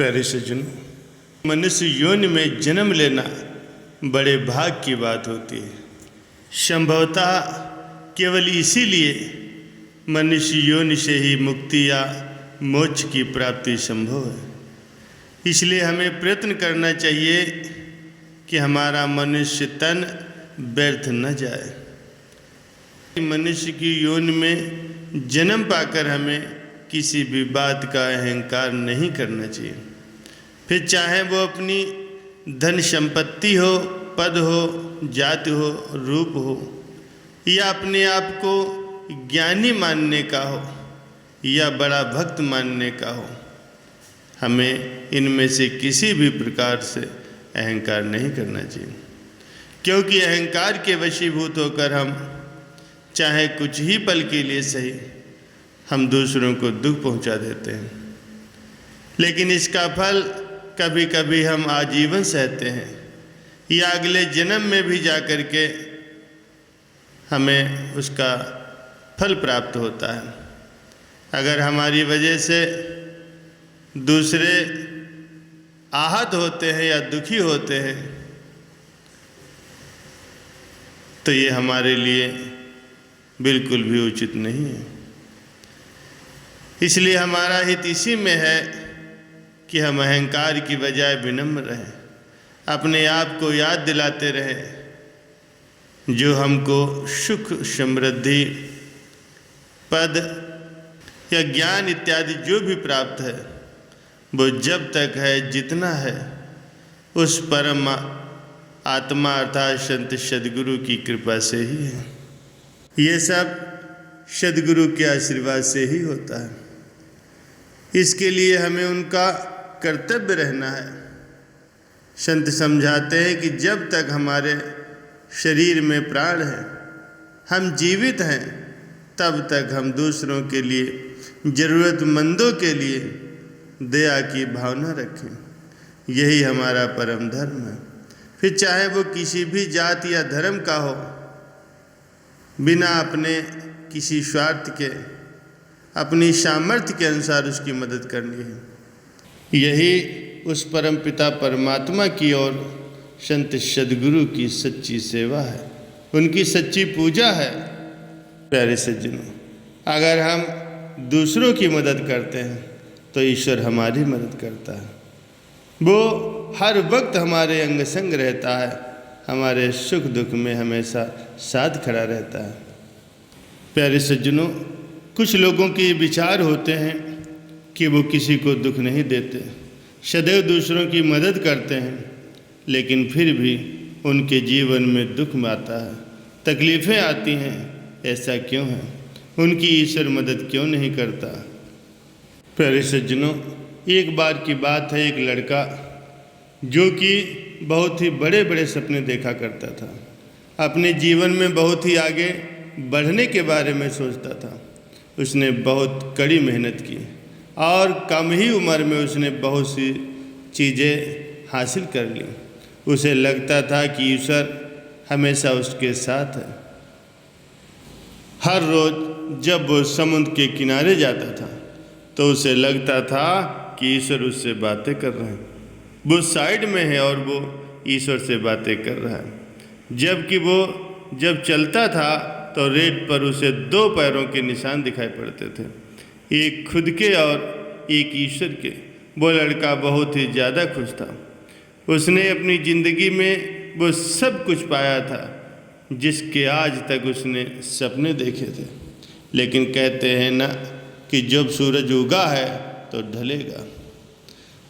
प्यारे सज्जनों, मनुष्य योनि में जन्म लेना बड़े भाग की बात होती है। संभवतः केवल इसीलिए मनुष्य योनि से ही मुक्ति या मोक्ष की प्राप्ति संभव है। इसलिए हमें प्रयत्न करना चाहिए कि हमारा मनुष्य तन व्यर्थ न जाए। मनुष्य की योनि में जन्म पाकर हमें किसी भी बात का अहंकार नहीं करना चाहिए। फिर चाहे वो अपनी धन संपत्ति हो, पद हो, जाति हो, रूप हो, या अपने आप को ज्ञानी मानने का हो या बड़ा भक्त मानने का हो, हमें इनमें से किसी भी प्रकार से अहंकार नहीं करना चाहिए। क्योंकि अहंकार के वशीभूत होकर हम चाहे कुछ ही पल के लिए सही, हम दूसरों को दुख पहुंचा देते हैं, लेकिन इसका फल कभी कभी हम आजीवन सहते हैं या अगले जन्म में भी जाकर के हमें उसका फल प्राप्त होता है। अगर हमारी वजह से दूसरे आहत होते हैं या दुखी होते हैं तो ये हमारे लिए बिल्कुल भी उचित नहीं है। इसलिए हमारा हित इसी में है कि हम अहंकार की बजाय विनम्र रहें, अपने आप को याद दिलाते रहें जो हमको सुख, समृद्धि, पद या ज्ञान इत्यादि जो भी प्राप्त है वो जब तक है, जितना है, उस परम आत्मा अर्थात संत सद्गुरु की कृपा से ही है। ये सब सद्गुरु के आशीर्वाद से ही होता है। इसके लिए हमें उनका कर्तव्य रहना है। संत समझाते हैं कि जब तक हमारे शरीर में प्राण है, हम जीवित हैं, तब तक हम दूसरों के लिए, ज़रूरतमंदों के लिए दया की भावना रखें। यही हमारा परम धर्म है। फिर चाहे वो किसी भी जाति या धर्म का हो, बिना अपने किसी स्वार्थ के, अपनी सामर्थ्य के अनुसार उसकी मदद करनी है। यही उस परम पिता परमात्मा की ओर संत सद्गुरु की सच्ची सेवा है, उनकी सच्ची पूजा है। प्यारे सज्जनों, अगर हम दूसरों की मदद करते हैं तो ईश्वर हमारी मदद करता है। वो हर वक्त हमारे अंग संग रहता है, हमारे सुख दुख में हमेशा साथ खड़ा रहता है। प्यारे सज्जनों, कुछ लोगों के विचार होते हैं कि वो किसी को दुख नहीं देते, सदैव दूसरों की मदद करते हैं, लेकिन फिर भी उनके जीवन में दुख आता है, तकलीफ़ें आती हैं। ऐसा क्यों है? उनकी ईश्वर मदद क्यों नहीं करता? प्यारे सज्जनों, एक बार की बात है, एक लड़का जो कि बहुत ही बड़े बड़े सपने देखा करता था, अपने जीवन में बहुत ही आगे बढ़ने के बारे में सोचता था। उसने बहुत कड़ी मेहनत की और कम ही उम्र में उसने बहुत सी चीज़ें हासिल कर ली। उसे लगता था कि ईश्वर हमेशा उसके साथ है। हर रोज़ जब वो समुद्र के किनारे जाता था तो उसे लगता था कि ईश्वर उससे बातें कर रहे हैं। वो साइड में है और वो ईश्वर से बातें कर रहा है। जबकि वो जब चलता था तो रेत पर उसे दो पैरों के निशान दिखाई पड़ते थे, एक खुद के और एक ईश्वर के। वो लड़का बहुत ही ज़्यादा खुश था। उसने अपनी ज़िंदगी में वो सब कुछ पाया था जिसके आज तक उसने सपने देखे थे। लेकिन कहते हैं ना कि जब सूरज उगा है तो ढलेगा,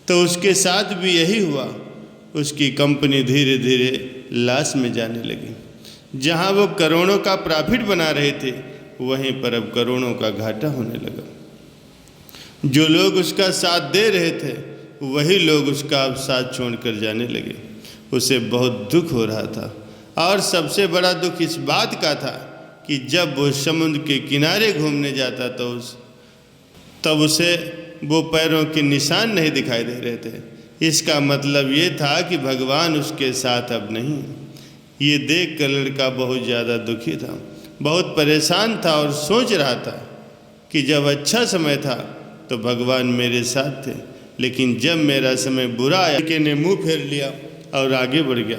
तो उसके साथ भी यही हुआ। उसकी कंपनी धीरे धीरे लाश में जाने लगी। जहाँ वो करोड़ों का प्रॉफिट बना रहे थे, वहीं पर अब करोड़ों का घाटा होने लगा। जो लोग उसका साथ दे रहे थे, वही लोग उसका अब साथ छोड़कर जाने लगे। उसे बहुत दुख हो रहा था और सबसे बड़ा दुख इस बात का था कि जब वो समुद्र के किनारे घूमने जाता तो तब उसे वो पैरों के निशान नहीं दिखाई दे रहे थे। इसका मतलब ये था कि भगवान उसके साथ अब नहीं। ये देख कर लड़का बहुत ज़्यादा दुखी था, बहुत परेशान था और सोच रहा था कि जब अच्छा समय था तो भगवान मेरे साथ थे, लेकिन जब मेरा समय बुरा आया, लड़के ने मुंह फेर लिया और आगे बढ़ गया।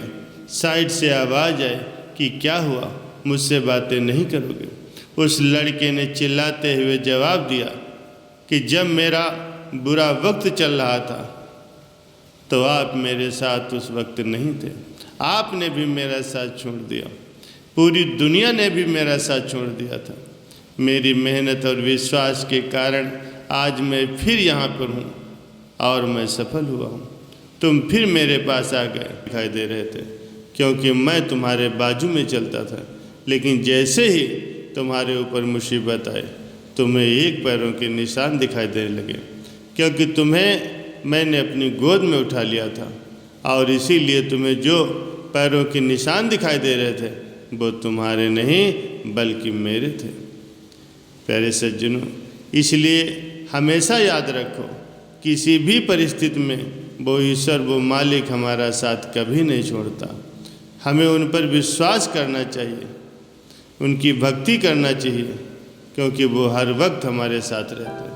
साइड से आवाज़ आई कि क्या हुआ, मुझसे बातें नहीं करोगे? उस लड़के ने चिल्लाते हुए जवाब दिया कि जब मेरा बुरा वक्त चल रहा था तो आप मेरे साथ उस वक्त नहीं थे। आपने भी मेरा साथ छोड़ दिया, पूरी दुनिया ने भी मेरा साथ छोड़ दिया था। मेरी मेहनत और विश्वास के कारण आज मैं फिर यहाँ पर हूँ और मैं सफल हुआ हूँ। तुम फिर मेरे पास आ गए, दिखाई दे रहे थे क्योंकि मैं तुम्हारे बाजू में चलता था, लेकिन जैसे ही तुम्हारे ऊपर मुसीबत आए तुम्हें एक पैरों के निशान दिखाई देने लगे, क्योंकि तुम्हें मैंने अपनी गोद में उठा लिया था और इसीलिए तुम्हें जो पैरों के निशान दिखाई दे रहे थे वो तुम्हारे नहीं बल्कि मेरे थे। प्यारे सज्जनों, इसलिए हमेशा याद रखो, किसी भी परिस्थिति में वो ईश्वर, वो मालिक हमारा साथ कभी नहीं छोड़ता। हमें उन पर विश्वास करना चाहिए, उनकी भक्ति करना चाहिए, क्योंकि वो हर वक्त हमारे साथ रहते हैं।